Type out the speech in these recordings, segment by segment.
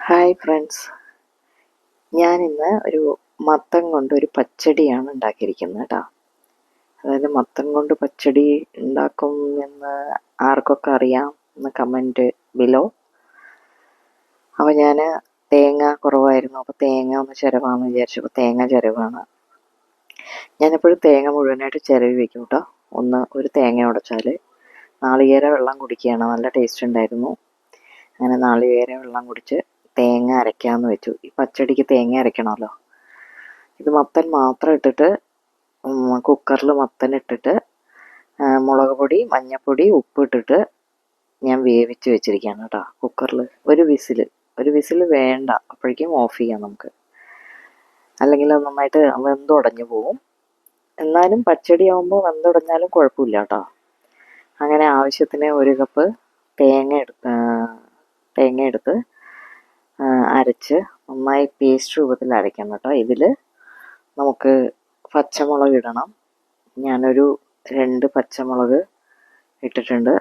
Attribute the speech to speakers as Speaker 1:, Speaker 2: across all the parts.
Speaker 1: Hi friends, ഞാനിന്ന് ഒരു മത്തൻ കൊണ്ട് ഒരു പച്ചടിയാണ് ഉണ്ടാക്കിയിരിക്കുന്നത് കേട്ടോ. അതായത് മത്തൻ കൊണ്ട് പച്ചടി ഉണ്ടാക്കും എന്ന് ആർക്കൊക്കെ അറിയാം എന്ന് കമൻറ്റ് ബിലോ. അപ്പോൾ ഞാൻ തേങ്ങ കുറവായിരുന്നു, അപ്പോൾ തേങ്ങ ഒന്ന് ചിരവാന്ന് വിചാരിച്ചപ്പോൾ തേങ്ങ ചിരവാണ്. ഞാനെപ്പോഴും തേങ്ങ മുഴുവനായിട്ട് ചിരവി വെക്കും കേട്ടോ. ഒരു തേങ്ങ ഉടച്ചാൽ നാളികേര വെള്ളം കുടിക്കുകയാണ്, നല്ല ടേസ്റ്റ് ഉണ്ടായിരുന്നു. അങ്ങനെ നാളികേര വെള്ളം കുടിച്ച് തേങ്ങ അരയ്ക്കാമെന്ന് വെച്ചു. ഈ പച്ചടിക്ക് തേങ്ങ അരയ്ക്കണമല്ലോ. ഇത് മത്തൻ മാത്രം ഇട്ടിട്ട് കുക്കറിൽ മത്തൻ ഇട്ടിട്ട് മുളക് പൊടി, മഞ്ഞൾപ്പൊടി, ഉപ്പ് ഇട്ടിട്ട് ഞാൻ വേവിച്ച് വെച്ചിരിക്കുകയാണ് കേട്ടോ. കുക്കറിൽ ഒരു വിസിൽ വേണ്ട, അപ്പോഴേക്കും ഓഫ് ചെയ്യാം നമുക്ക്. അല്ലെങ്കിൽ അത് നന്നായിട്ട് വെന്തുടഞ്ഞു പോവും. എന്നാലും പച്ചടി ആകുമ്പോൾ വെന്തുടഞ്ഞാലും കുഴപ്പമില്ല കേട്ടോ. അങ്ങനെ ആവശ്യത്തിന് ഒരു കപ്പ് തേങ്ങ എടുത്ത് അരച്ച് നന്നായി പേസ്റ്റ് രൂപത്തിൽ അരയ്ക്കണം കേട്ടോ. ഇതിൽ നമുക്ക് പച്ചമുളക് ഇടണം. ഞാനൊരു 2 പച്ചമുളക് ഇട്ടിട്ടുണ്ട്.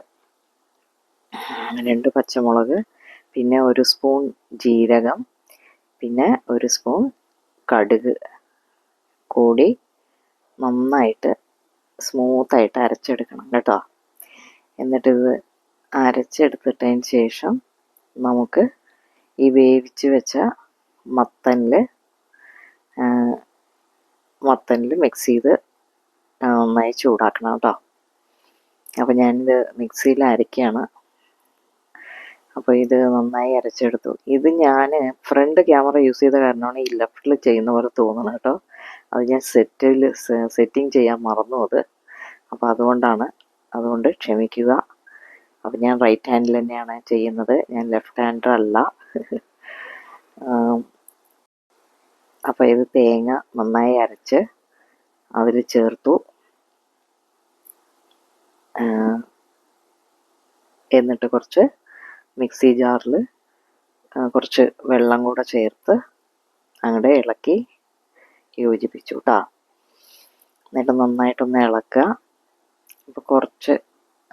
Speaker 1: 2 പച്ചമുളക്, പിന്നെ 1 സ്പൂൺ ജീരകം, പിന്നെ 1 സ്പൂൺ കടുക് കൂടി നന്നായിട്ട് സ്മൂത്തായിട്ട് അരച്ചെടുക്കണം കേട്ടോ. എന്നിട്ടിത് അരച്ചെടുത്തിട്ടതിന് ശേഷം നമുക്ക് ഈ വേവിച്ച് വെച്ച മത്തനിൽ മിക്സ് ചെയ്ത് നന്നായി ചൂടാക്കണം കേട്ടോ. അപ്പോൾ ഞാനിത് മിക്സിയിൽ അരയ്ക്കുകയാണ്. അപ്പോൾ ഇത് നന്നായി അരച്ചെടുത്തു. ഇത് ഞാൻ ഫ്രണ്ട് ക്യാമറ യൂസ് ചെയ്ത കാരണമാണ് ഈ ലെഫ്റ്റിൽ ചെയ്യുന്ന പോലെ തോന്നുന്നത് കേട്ടോ. അത് ഞാൻ സെറ്റിംഗ് ചെയ്യാൻ മറന്നു അത്. അപ്പോൾ അതുകൊണ്ട് ക്ഷമിക്കുക. അപ്പോൾ ഞാൻ റൈറ്റ് ഹാൻഡിൽ തന്നെയാണ് ചെയ്യുന്നത്, ഞാൻ ലെഫ്റ്റ് ഹാൻഡർ അല്ല. അപ്പോൾ ഇത് തേങ്ങ നന്നായി അരച്ച് അതിൽ ചേർത്തു. എന്നിട്ട് കുറച്ച് മിക്സി ജാറിൽ കുറച്ച് വെള്ളം കൂടെ ചേർത്ത് അങ്ങോട്ട് ഇളക്കി യോജിപ്പിച്ചു കേട്ടോ. എന്നിട്ട് നന്നായിട്ടൊന്ന് ഇളക്കുക.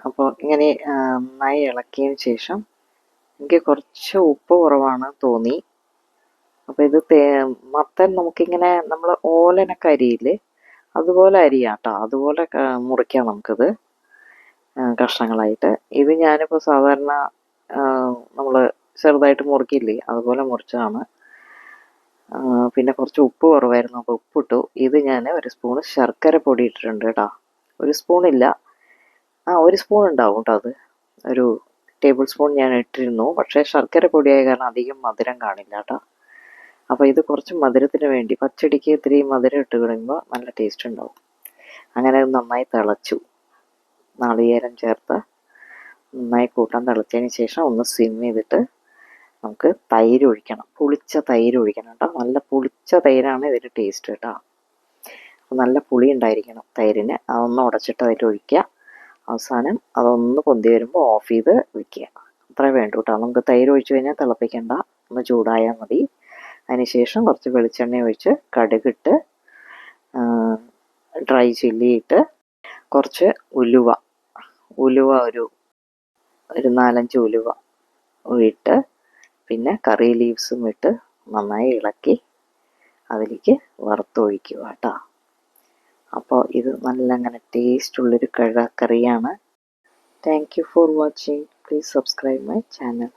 Speaker 1: അപ്പോൾ ഇങ്ങനെ നന്നായി ഇളക്കിയതിന് ശേഷം എനിക്ക് കുറച്ച് ഉപ്പ് കുറവാണ് തോന്നി. അപ്പോൾ ഇത് മത്തൻ നമുക്കിങ്ങനെ നമ്മൾ ഓലനൊക്കെ അരിയില്ലേ, അതുപോലെ അരിയാം കേട്ടോ. അതുപോലെ മുറിക്കാം നമുക്കിത് കഷ്ണങ്ങളായിട്ട്. ഇത് ഞാനിപ്പോൾ സാധാരണ നമ്മൾ ചെറുതായിട്ട് മുറിക്കില്ലേ, അതുപോലെ മുറിച്ചതാണ്. പിന്നെ കുറച്ച് ഉപ്പ് കുറവായിരുന്നു, അപ്പോൾ ഉപ്പിട്ടു. ഇത് ഞാൻ 1 സ്പൂൺ ശർക്കര പൊടി ഇട്ടിട്ടുണ്ട് കേട്ടോ. 1 സ്പൂണില്ല, 1 സ്പൂൺ ഉണ്ടാവും കേട്ടോ. അത് ഒരു ടേബിൾ സ്പൂൺ ഞാൻ ഇട്ടിരുന്നു. പക്ഷേ ശർക്കര പൊടിയായ കാരണം അധികം മധുരം കാണില്ല കേട്ടോ. അപ്പോൾ ഇത് കുറച്ച് മധുരത്തിന് വേണ്ടി, പച്ചടിക്ക് ഇത്തിരി മധുരം ഇട്ട് കഴിയുമ്പോൾ നല്ല ടേസ്റ്റ് ഉണ്ടാവും. അങ്ങനെ അത് നന്നായി തിളച്ചു. നാളികേരം ചേർത്ത് നന്നായി കൂട്ടാൻ തിളച്ചതിന് ശേഷം ഒന്ന് സിം ചെയ്തിട്ട് നമുക്ക് തൈര് ഒഴിക്കണം. പുളിച്ച തൈര് ഒഴിക്കണം കേട്ടോ. നല്ല പുളിച്ച തൈരാണ് ഇതിൻ്റെ ടേസ്റ്റ് കേട്ടോ. അപ്പോൾ നല്ല പുളി ഉണ്ടായിരിക്കണം തൈരിന്. അതൊന്ന് ഉടച്ചിട്ട് അതിൽ ഒഴിക്കുക. അവസാനം അതൊന്ന് പൊന്തി വരുമ്പോൾ ഓഫ് ചെയ്ത് വയ്ക്കുക. അത്രേ വേണ്ടൂ കേട്ടോ. നമുക്ക് തൈര് ഒഴിച്ച് കഴിഞ്ഞാൽ തിളപ്പിക്കണ്ട, ഒന്ന് ചൂടായാൽ മതി. അതിനുശേഷം കുറച്ച് വെളിച്ചെണ്ണ ഒഴിച്ച് കടുകിട്ട് ഡ്രൈ ചില്ലി ഇട്ട് കുറച്ച് ഉലുവ ഒരു 4-5 ഉലുവ ഇട്ട് പിന്നെ കറി ലീവ്സും ഇട്ട് നന്നായി ഇളക്കി അതിലേക്ക് വറുത്തൊഴിക്കുക കേട്ടോ. അപ്പോൾ ഇത് നല്ല അങ്ങനെ ടേസ്റ്റുള്ളൊരു കറിയാണ്. Thank you for watching. Please subscribe my channel.